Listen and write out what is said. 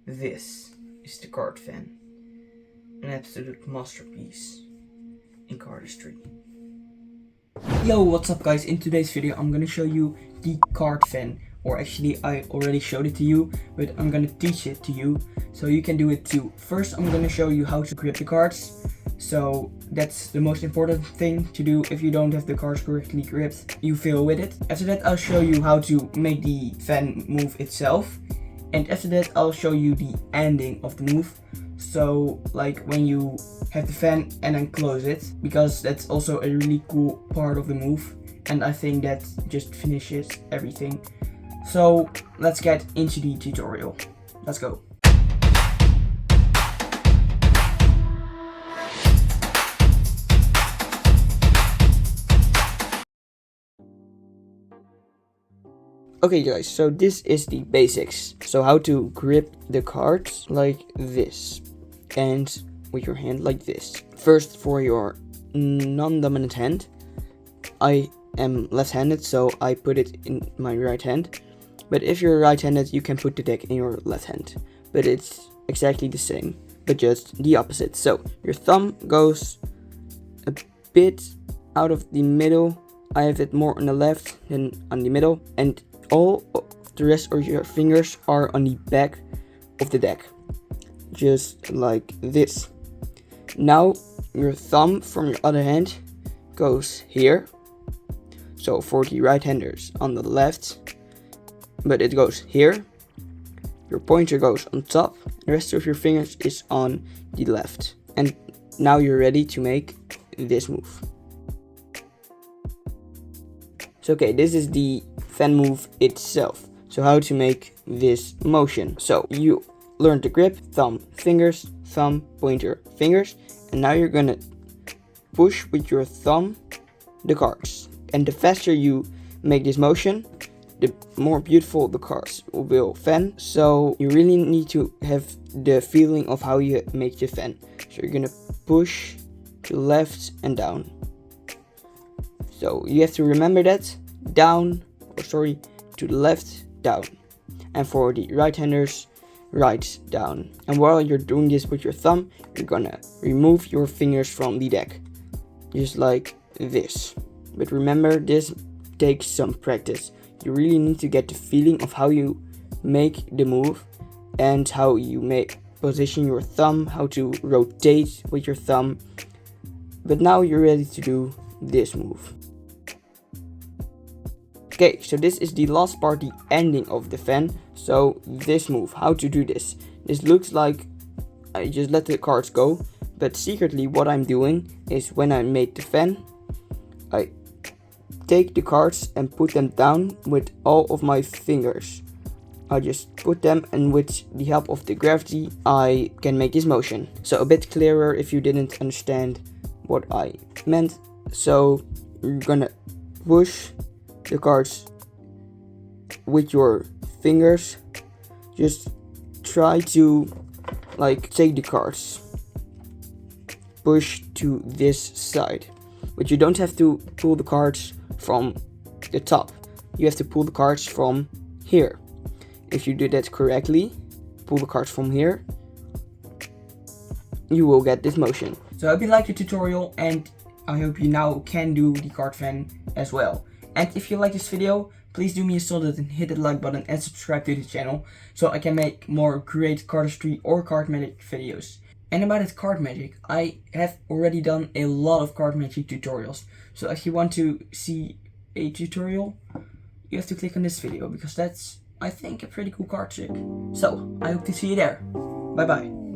This is the card fan, an absolute masterpiece in cardistry. Yo, what's up guys? In today's video I'm gonna show you the card fan, or actually I already showed it to you, but I'm gonna teach it to you so you can do it too. First I'm gonna show you how to grip the cards, so that's the most important thing to do. If you don't have the cards correctly gripped, you fail with it. After that I'll show you how to make the fan move itself, and after that I'll show you the ending of the move. So like when you have the fan and then close it, because that's also a really cool part of the move, and I think that just finishes everything. So let's get into the tutorial. Let's go. Okay guys, so this is the basics. So how to grip the cards like this and with your hand like this. First, for your non-dominant hand, I am left-handed, so I put it in my right hand. But if you're right-handed, you can put the deck in your left hand. But it's exactly the same, but just the opposite. So your thumb goes a bit out of the middle. I have it more on the left than on the middle, and all the rest of your fingers are on the back of the deck, just like this. Now your thumb from your other hand goes here, so for the right-handers on the left, but it goes here. Your pointer goes on top, the rest of your fingers is on the left. And now you're ready to make this move. So okay, this is the fan move itself. So how to make this motion. So you learn to grip, thumb, fingers, thumb, pointer, fingers, and now you're gonna push with your thumb the cards. And the faster you make this motion, the more beautiful the cards will fan. So you really need to have the feeling of how you make the fan. So you're gonna push to the left and down. So you have to remember that, down, to the left, down. And for the right-handers, right, down. And while you're doing this with your thumb, you're gonna remove your fingers from the deck, just like this. But remember, this takes some practice. You really need to get the feeling of how you make the move and how you position your thumb, how to rotate with your thumb. But now you're ready to do this move. Okay, so this is the last part, the ending of the fan. So this move, how to do this. This looks like I just let the cards go, but secretly what I'm doing is when I made the fan, I take the cards and put them down with all of my fingers. I just put them, and with the help of the gravity I can make this motion. So a bit clearer if you didn't understand what I meant. So you're gonna push the cards with your fingers. Just try to like take the cards, push to this side, but you don't have to pull the cards from the top. You have to pull the cards from here. If you do that correctly, pull the cards from here, you will get this motion. So I hope you liked the tutorial, and I hope you now can do the card fan as well. And if you like this video, please do me a solid and hit the like button and subscribe to the channel so I can make more great cardistry or card magic videos. And about that card magic, I have already done a lot of card magic tutorials. So if you want to see a tutorial, you have to click on this video, because that's, I think, a pretty cool card trick. So I hope to see you there. Bye bye.